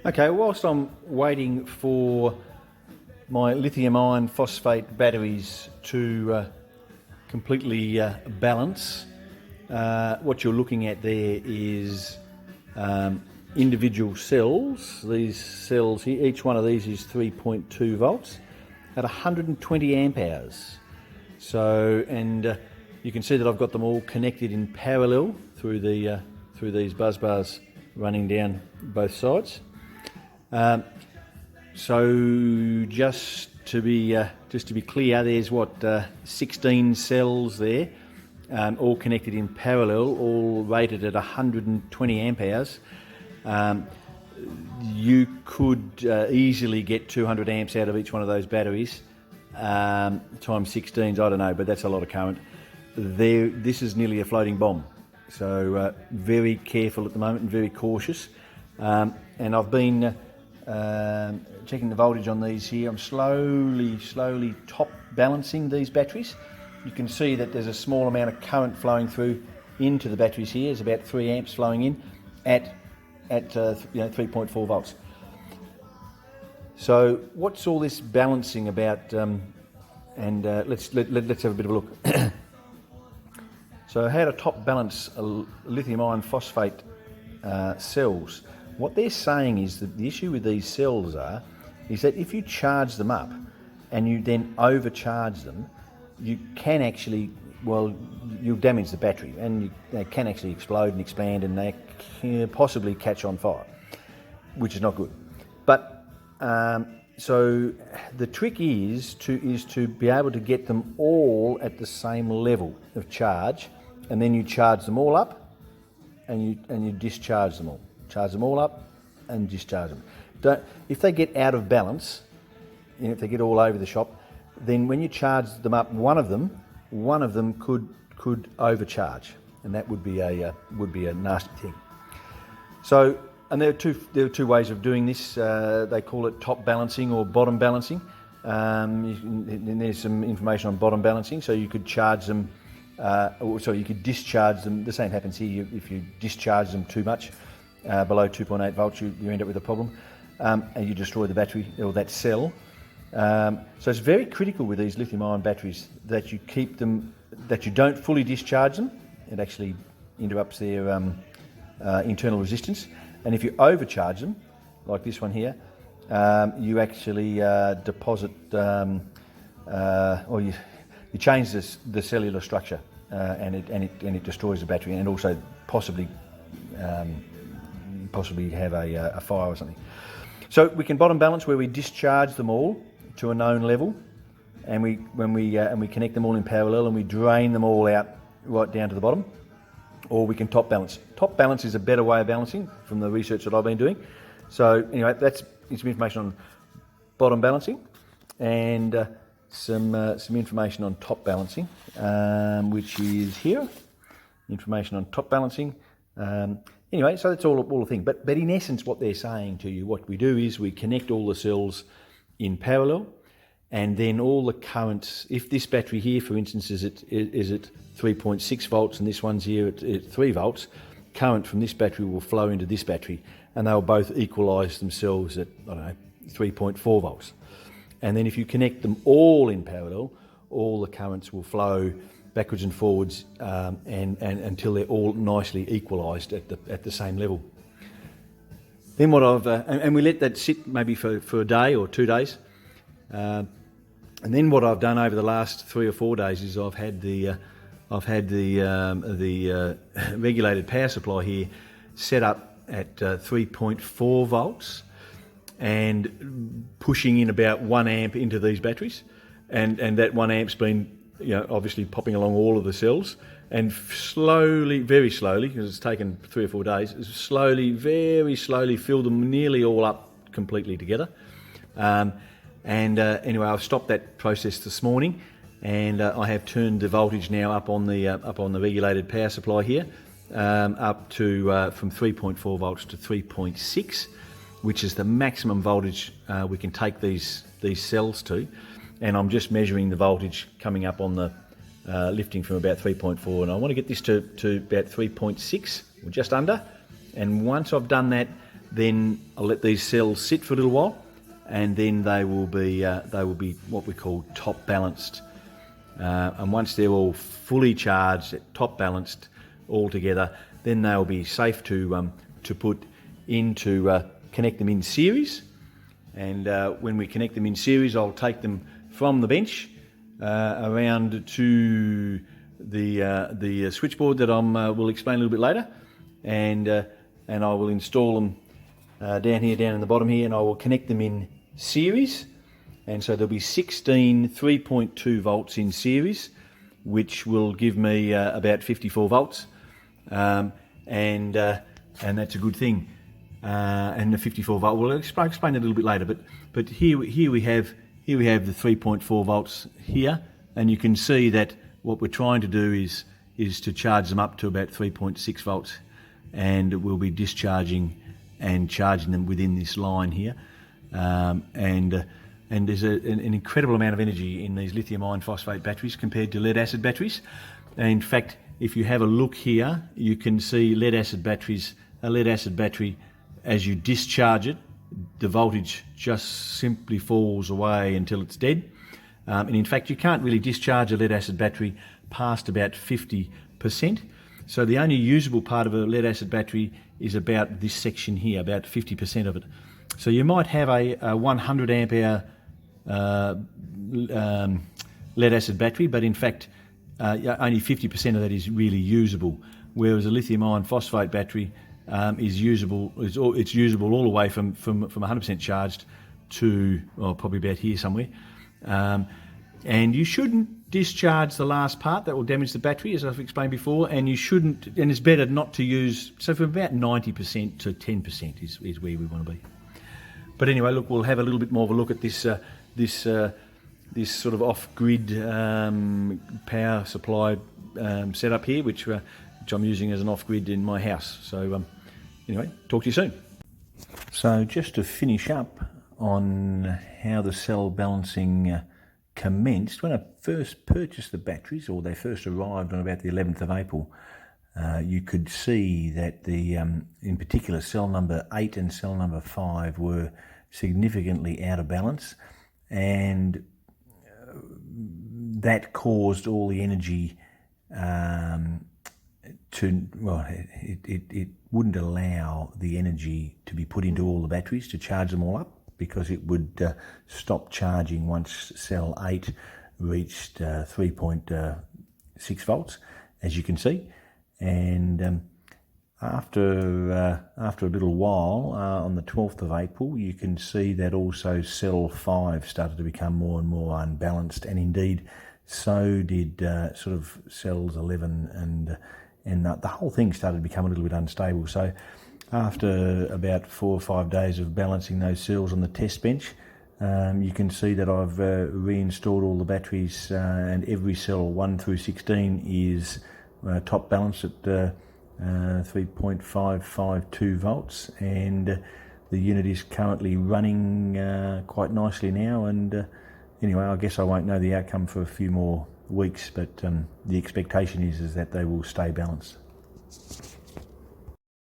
Okay, whilst I'm waiting for my lithium iron phosphate batteries to completely balance, what you're looking at there is individual cells. These cells here, each one of these is 3.2 volts at 120 amp hours. So, and you can see that I've got them all connected in parallel through these buzz bars running down both sides. So just to be clear, there's 16 cells there, all connected in parallel, all rated at 120 amp hours. You could easily get 200 amps out of each one of those batteries. Times 16s, I don't know, but that's a lot of current. This is nearly a floating bomb. So very careful at the moment and very cautious. And I've been checking the voltage on these here. I'm slowly top balancing these batteries. You can see that there's a small amount of current flowing through into the batteries here. There's about 3 amps flowing in at 3.4 volts. So what's all this balancing about? Let's have a bit of a look. So how to top balance lithium iron phosphate cells. What they're saying is that the issue with these cells is that if you charge them up and you then overcharge them, you can actually, you'll damage the battery, and they can actually explode and expand, and they can possibly catch on fire, which is not good. But so the trick is to be able to get them all at the same level of charge, and then you charge them all up, and you discharge them all. Charge them all up and discharge them. If they get out of balance, if they get all over the shop, then when you charge them up, one of them could overcharge, and that would be a nasty thing. So, and there are two ways of doing this. They call it top balancing or bottom balancing. And there's some information on bottom balancing. So you could charge them, you could discharge them. The same happens here. If you discharge them too much, below 2.8 volts, you end up with a problem, and you destroy the battery or that cell. So it's very critical with these lithium-ion batteries that you keep them, that you don't fully discharge them. It actually interrupts their internal resistance. And if you overcharge them, like this one here, you actually deposit, or you change the cellular structure, and it destroys the battery, and also possibly have a fire or something. So we can bottom balance where we discharge them all to a known level, and we connect them all in parallel, and we drain them all out right down to the bottom. Or we can top balance. Top balance is a better way of balancing from the research that I've been doing. So anyway, that's some information on bottom balancing, and some information on top balancing, which is here. Information on top balancing. Anyway, so that's all the thing. But in essence, what they're saying to you, what we do is we connect all the cells in parallel, and then all the currents, if this battery here, for instance, is at 3.6 volts and this one's here at 3 volts, current from this battery will flow into this battery, and they'll both equalise themselves at, 3.4 volts. And then if you connect them all in parallel, all the currents will flow backwards and forwards, and until they're all nicely equalised at the same level. Then what I've and we let that sit maybe for a day or 2 days, and then what I've done over the last 3 or 4 days is I've had the regulated power supply here set up at 3.4 volts and pushing in about 1 amp into these batteries, and that 1 amp's been obviously popping along all of the cells, and slowly, very slowly, because it's taken 3 or 4 days, very slowly fill them nearly all up completely together. Anyway, I've stopped that process this morning, and I have turned the voltage now up on the regulated power supply here, up to from 3.4 volts to 3.6, which is the maximum voltage we can take these cells to. And I'm just measuring the voltage coming up on the lifting from about 3.4, and I want to get this to about 3.6 or just under. And once I've done that, then I'll let these cells sit for a little while, and then they will be what we call top balanced. And once they're all fully charged, top balanced all together, then they'll be safe to put into connect them in series. And when we connect them in series, I'll take them from the bench around to the switchboard that will explain a little bit later, and I will install them down in the bottom here, and I will connect them in series. And so there'll be 16 3.2 volts in series, which will give me about 54 volts, and that's a good thing. And the 54 volt, we'll explain it a little bit later. But here we have the 3.4 volts here, and you can see that what we're trying to do is to charge them up to about 3.6 volts, and we'll be discharging and charging them within this line here, and there's an incredible amount of energy in these lithium iron phosphate batteries compared to lead acid batteries. And in fact, if you have a look here, you can see a lead acid battery, as you discharge it, the voltage just simply falls away until it's dead. And in fact, you can't really discharge a lead acid battery past about 50%. So the only usable part of a lead acid battery is about this section here, about 50% of it. So you might have a 100 amp hour lead acid battery, but in fact only 50% of that is really usable, whereas a lithium iron phosphate battery is usable. It's usable all the way from 100% charged to probably about here somewhere, and you shouldn't discharge the last part. That will damage the battery, as I've explained before, and it's better not to use. So from about 90% to 10% is where we want to be. But anyway, look, we'll have a little bit more of a look at this sort of off-grid power supply setup here, which I'm using as an off-grid in my house. So anyway, talk to you soon. So just to finish up on how the cell balancing commenced, when I first purchased the batteries, or they first arrived on about the 11th of April, you could see that in particular, cell number 8 and cell number 5 were significantly out of balance, and that caused all the energy it wouldn't allow the energy to be put into all the batteries to charge them all up, because it would stop charging once cell 8 reached 3.6 volts, as you can see. And after a little while, on the 12th of April, you can see that also cell 5 started to become more and more unbalanced, and indeed so did sort of cells 11, and the whole thing started to become a little bit unstable. So after about 4 or 5 days of balancing those cells on the test bench, you can see that I've reinstalled all the batteries, and every cell 1 through 16 is top balanced at 3.552 volts, and the unit is currently running quite nicely now. And anyway, I guess I won't know the outcome for a few more weeks, but the expectation is that they will stay balanced.